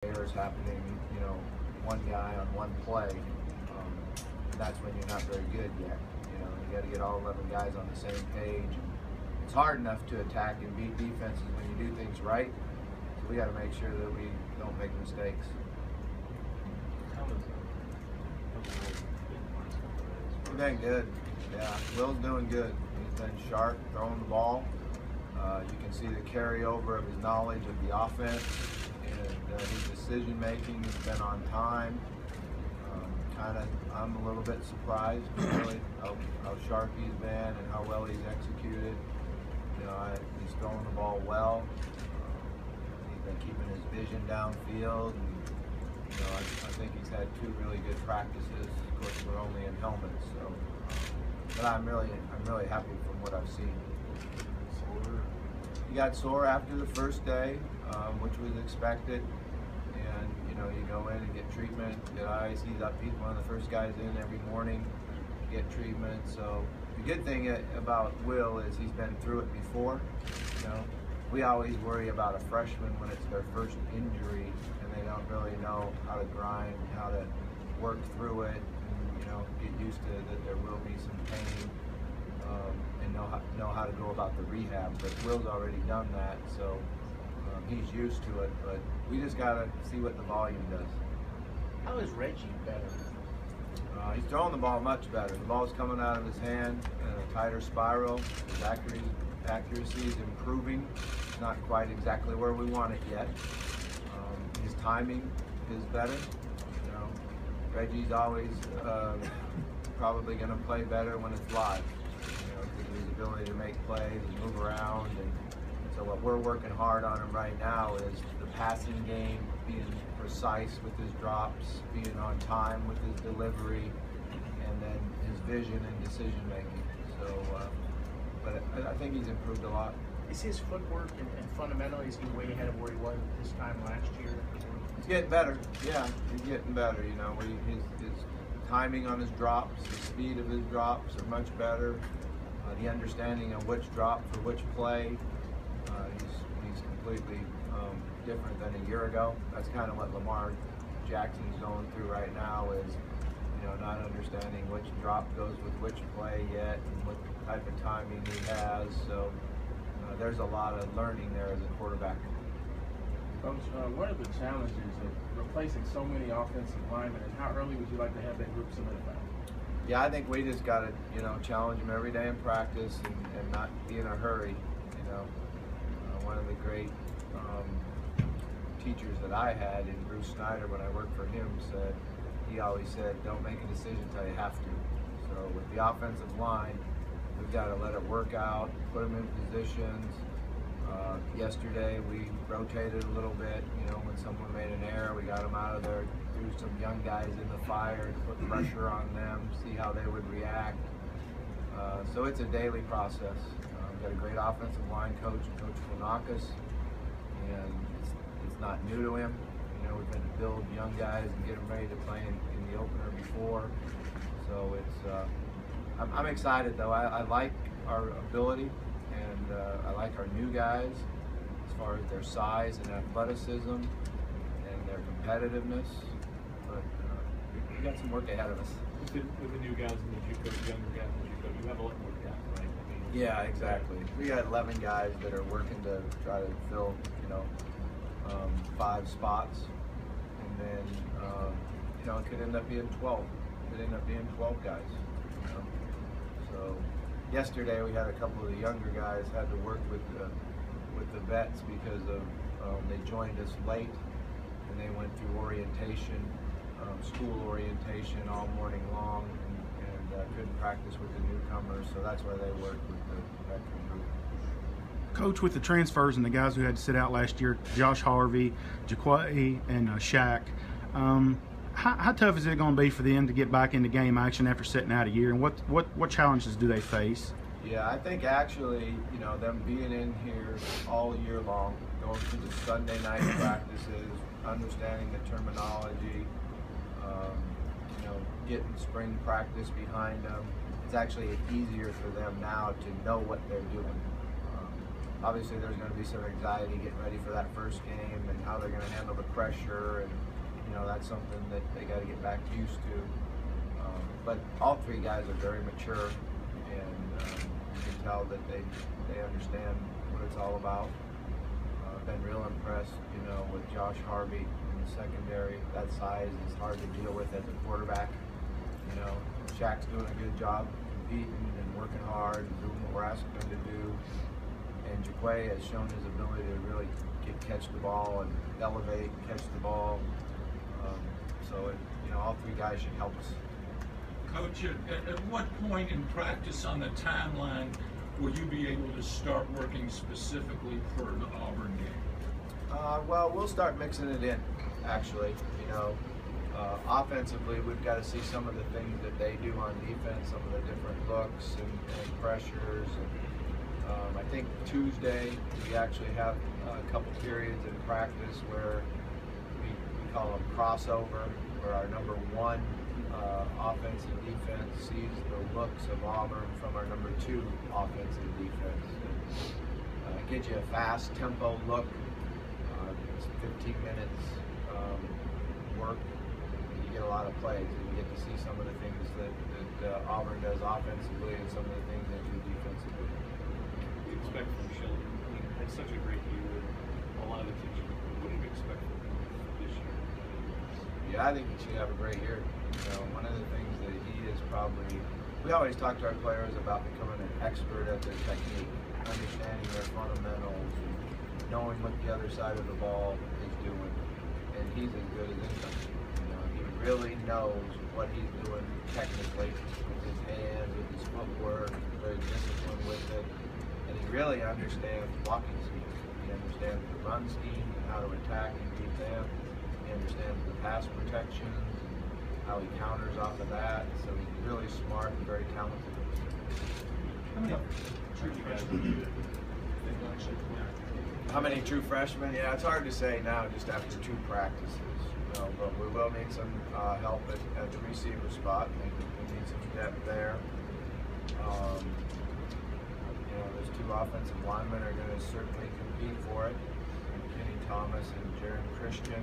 errors happening, one guy on one play, that's when you're not very good yet. You got to get all 11 guys on the same page. It's hard enough to attack and beat defenses when you do things right. So we got to make sure that we don't make mistakes. He's been good. Yeah, Will's doing good. He's been sharp, throwing the ball. You can see the carryover of his knowledge of the offense and his decision making has been on time. I'm a little bit surprised, really, how sharp he's been and how well he's executed. He's throwing the ball well. He's been keeping his vision downfield. And, I think he's had 2 really good practices. Of course, we're only in helmets, so. But I'm really happy from what I've seen. He got sore after the first day, which was expected. And you go in and get treatment, get ice. He's one of the first guys in every morning to get treatment. So the good thing about Will is he's been through it before. We always worry about a freshman when it's their first injury and they don't really know how to grind, how to work through it, and get used to that there will be some pain, and know how to go about the rehab. But Will's already done that, so he's used to it. But we just gotta see what the volume does. How is Reggie better? He's throwing the ball much better. The ball's coming out of his hand in a tighter spiral. His accuracy is improving. It's not quite exactly where we want it yet. His timing is better. Reggie's always probably going to play better when it's live. Because of his ability to make plays and move around. And so what we're working hard on him right now is the passing game, being precise with his drops, being on time with his delivery, and then his vision and decision making. So, but I think he's improved a lot. Is his footwork and fundamentally, is he way ahead of where he was this time last year? He's getting better. Yeah, he's getting better. His timing on his drops, the speed of his drops are much better. The understanding of which drop for which play, he's completely different than a year ago. That's kind of what Lamar Jackson's going through right now is, not understanding which drop goes with which play yet and what type of timing he has. So there's a lot of learning there as a quarterback. Coach, what are the challenges of replacing so many offensive linemen, and how early would you like to have that group solidified? Yeah, I think we just got to, challenge them every day in practice and not be in a hurry. One of the great teachers that I had in Bruce Snyder when I worked for him he always said, don't make a decision until you have to. So with the offensive line, we've got to let it work out, put them in positions. Yesterday we rotated a little bit, when someone made an error, we got them out of there, threw some young guys in the fire to put pressure on them, see how they would react. So it's a daily process. We've got a great offensive line coach, Coach Flanakas, and it's not new to him. We've been to build young guys and get them ready to play in the opener before. So I'm excited though. I like our ability, and I like our new guys as far as their size and athleticism and their competitiveness. But we got some work ahead of us. With the new guys and the younger guys and you have a lot more depth, right? Yeah, exactly. We got 11 guys that are working to try to fill, 5 spots, and then it could end up being 12. It could end up being 12 guys. So yesterday we had a couple of the younger guys had to work with the vets because of they joined us late and they went through orientation, school orientation all morning long, and couldn't practice with the newcomers. So that's why they worked with the veteran group. Coach, with the transfers and the guys who had to sit out last year, Josh Harvey, Jaquay, and Shaq, how tough is it going to be for them to get back into game action after sitting out a year, and what challenges do they face? Yeah, I think actually, them being in here all year long, going through the Sunday night practices, understanding the terminology, getting spring practice behind them, it's actually easier for them now to know what they're doing. obviously there's going to be some anxiety getting ready for that first game and how they're going to handle the pressure, and that's something that they got to get back used to. But all three guys are very mature, and you can tell that they understand what it's all about. I've been real impressed, with Josh Harvey in the secondary. That size is hard to deal with as a quarterback. Shaq's doing a good job competing and working hard and doing what we're asking him to do. And Jaquay has shown his ability to really catch the ball and elevate, catch the ball. All three guys should help us. Coach, at what point in practice on the timeline will you be able to start working specifically for the Auburn game? Well, we'll start mixing it in, actually. Offensively, we've got to see some of the things that they do on defense, some of the different looks and pressures. And I think Tuesday we actually have a couple periods in practice where we call them crossover, where our number one offense and defense sees the looks of Auburn from our number two offense and defense. And, get you a fast tempo look. It's 15 minutes work. You get a lot of plays, and you get to see some of the things that Auburn does offensively and some of the things they do defensively. What do you expect from Sheldon? He had such a great year with a lot of attention. What do you expect from him this year? Yeah, I think he should have a great year. One of the things that he is probably, we always talk to our players about becoming an expert at their technique, understanding their fundamentals, and knowing what the other side of the ball is doing. And he's as good as anybody. He really knows what he's doing technically with his hands, with his footwork, very disciplined with it. And he really understands blocking schemes. He understands the run scheme and how to attack and beat them. He understands the pass protections and how he counters off of that. So he's really smart and very talented. How many true freshmen? Yeah, it's hard to say now just after two practices. But we will need some help at the receiver spot. We need some depth there. Those two offensive linemen are going to certainly compete for it. Kenny Thomas and Jaron Christian.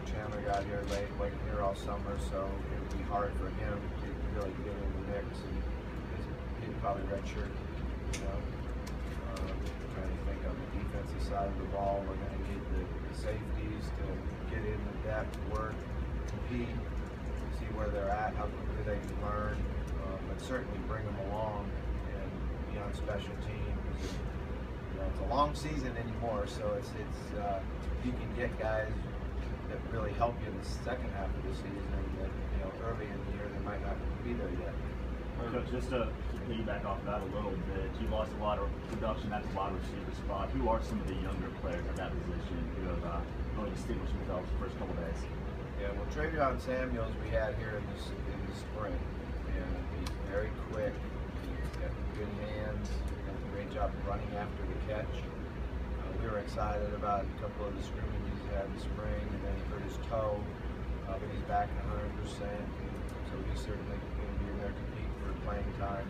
Chandler got here late, wasn't here all summer, so it would be hard for him to really get in the mix. And he'd probably redshirt. Trying to think on the defensive side of the ball, we're going to need the safeties to get in the depth, work, compete, see where they're at, how quickly they can learn, but certainly bring them along and be on special teams. It's a long season anymore, so it's you can get guys that really help you in the second half of the season that early in the year they might not be there yet. Coach, just to piggyback off that a little bit, you lost a lot of production at the wide receiver spot. Who are some of the younger players at that position who have really distinguished themselves the first couple days? Yeah, well, Travion Samuels we had here in the spring, and he's very quick. He's got good hands. Does a great job running after the catch. We were excited about a couple of the scrimmages he had in the spring, and then he hurt his toe, but he's back at 100%. So he's certainly going to be in there competing for playing time.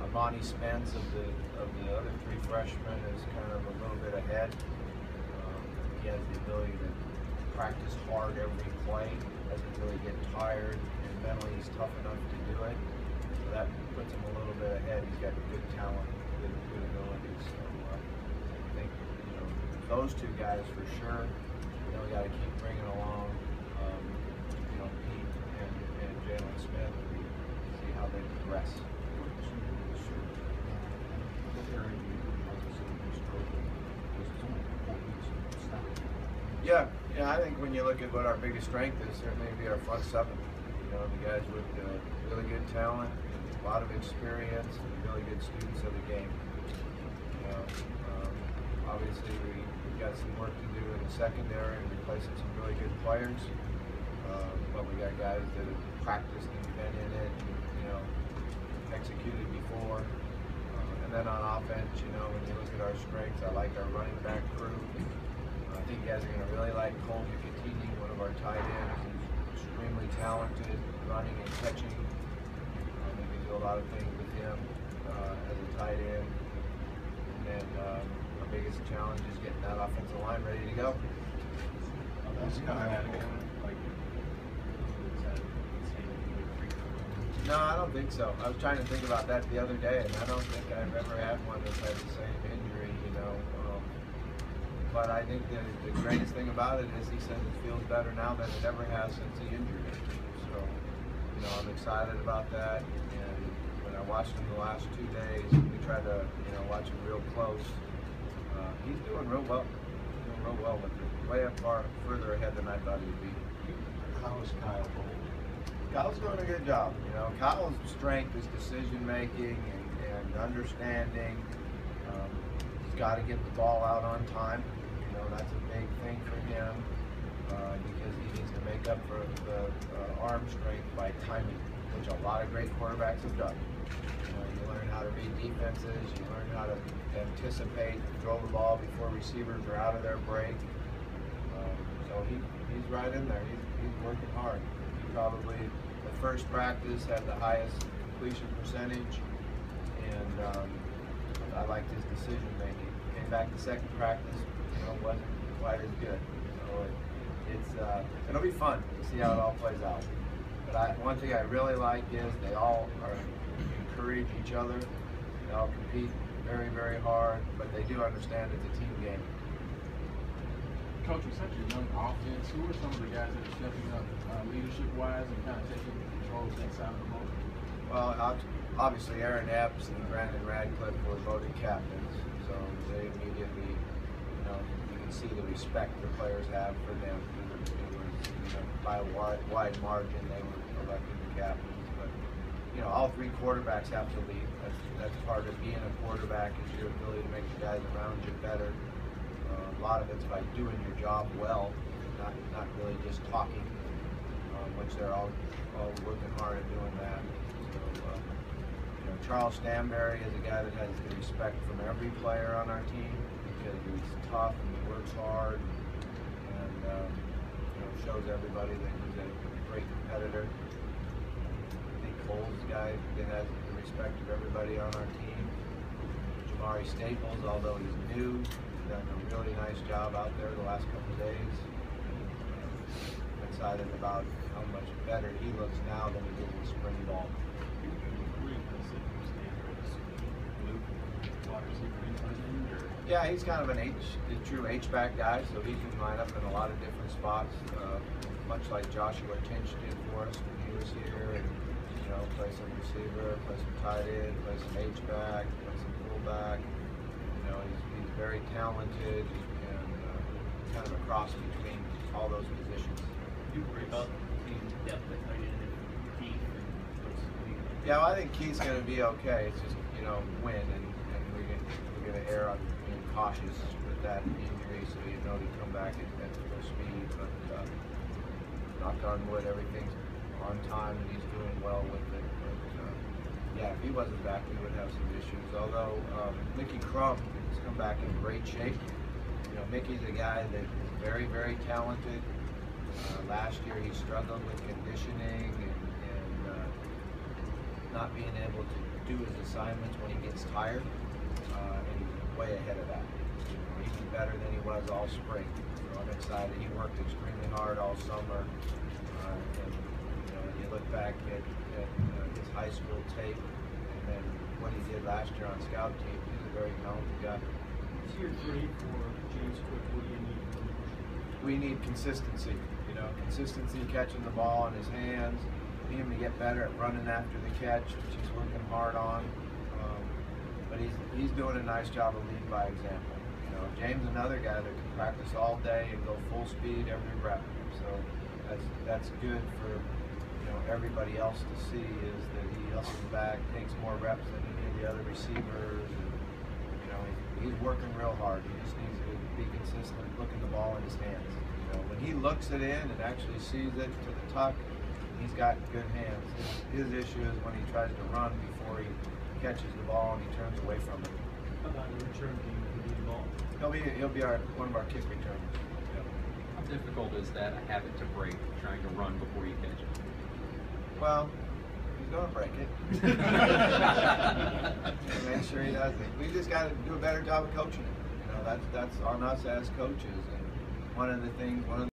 Amani Spence of the other three freshmen is kind of a little bit ahead. He has the ability to practice hard every play, doesn't really get tired, and mentally he's tough enough to do it. So that puts him a little bit ahead. He's got good talent, good ability. So I think those two guys for sure. We got to keep bringing along Pete and Jalen Smith and see how they progress. Yeah, I think when you look at what our biggest strength is, certainly be our front seven. The guys with really good talent, a lot of experience, and really good students of the game. Obviously, we've got some work to do in the secondary and replacing some really good players. But we got guys that have practiced and been in it, and, executed before. And then on offense, when you look at our strengths, I like our running back crew. I think you guys are going to really like Cole Nicotini, one of our tight ends. He's extremely talented, running and catching. We can do a lot of things with him as a tight end. and our biggest challenge is getting that offensive line ready to go. No, I don't think so. I was trying to think about that the other day, and I don't think I've ever had one that's had the same injury, you know. But I think the greatest thing about it is he says it feels better now than it ever has since the injury. So, you know, I'm excited about that. And when I watched him the last 2 days, we tried to, you know, watch him real close. He's doing real well. Doing real well with it. Way further ahead than I thought he'd be. How is Kyle Cole? Kyle's doing a good job. You know, Kyle's strength is decision making and understanding. He's got to get the ball out on time. You know, that's a big thing for him because he needs to make up for the arm strength by timing, which a lot of great quarterbacks have done. You know, you learn how to read defenses. You learn how to anticipate, throw the ball before receivers are out of their break. So he's right in there. He's working hard. Probably the first practice had the highest completion percentage, and I liked his decision making. Came back to second practice, you know, wasn't quite as good. So it'll be fun to see how it all plays out. But one thing I really like is they all encourage each other. They all compete very, very hard, but they do understand it's a team game. Coach, with such a young offense, who are some of the guys that are stepping up leadership-wise and kind of taking control of that side of the ball? Well, obviously Aaron Epps and Brandon Radcliffe were voted captains, so they immediately, you know, you can see the respect the players have for them. It was, you know, by a wide margin they were elected the captains. But you know, all three quarterbacks have to lead. That's part of being a quarterback is your ability to make the guys around you better. A lot of it's by doing your job well, not really just talking, which they're all working hard at doing that. So, you know, Charles Stanberry is a guy that has the respect from every player on our team because he's tough and he works hard and you know, shows everybody that he's a great competitor. I think Cole's a guy that has the respect of everybody on our team. Jamari Staples, although he's new, done a really nice job out there the last couple of days. I'm excited about how much better he looks now than he did in spring ball. Yeah, he's kind of a true H-back guy, so he can line up in a lot of different spots, much like Joshua Tinch did for us when he was here, and you know, play some receiver, play some tight end, play some H-back, play some fullback. You know, he's very talented and kind of a cross between all those positions. You worry about team depth at tight end and Keith and those. Yeah, well, I think Keith's going to be okay. It's just, you know, win, and we're going to err on being cautious with that injury, so you know he'd come back at full speed. But knock on wood, everything's on time and he's doing well with it. But yeah, if he wasn't back, we would have some issues. Although Mickey Crump has come back in great shape. You know, Mickey's a guy that is very, very talented. Last year he struggled with conditioning and not being able to do his assignments when he gets tired. And he's way ahead of that. You know, he's better than he was all spring. So I'm excited. He worked extremely hard all summer. And you know, you look back at his high school tape and then what he did last year on scout team. He's a very talented guy. Tier 3 for James Cook, what do you need from him? We need consistency. You know, consistency catching the ball in his hands. Him to get better at running after the catch, which he's working hard on. But he's doing a nice job of leading by example. You know, James is another guy that can practice all day and go full speed every rep. So that's good for, you know, everybody else to see is that he hustles back, takes more reps than any of the other receivers. And, you know, he's working real hard. He just needs to be consistent, looking the ball in his hands. You know, when he looks it in and actually sees it to the tuck, he's got good hands. His issue is when he tries to run before he catches the ball and he turns away from it. How about the return game if he be involved? He'll be one of our kick returners. How difficult is that a habit to break, trying to run before you catch it? Well, He's going to break it. Make sure he does it. We just got to do a better job of coaching him. You know, that's on us as coaches. And one of the things,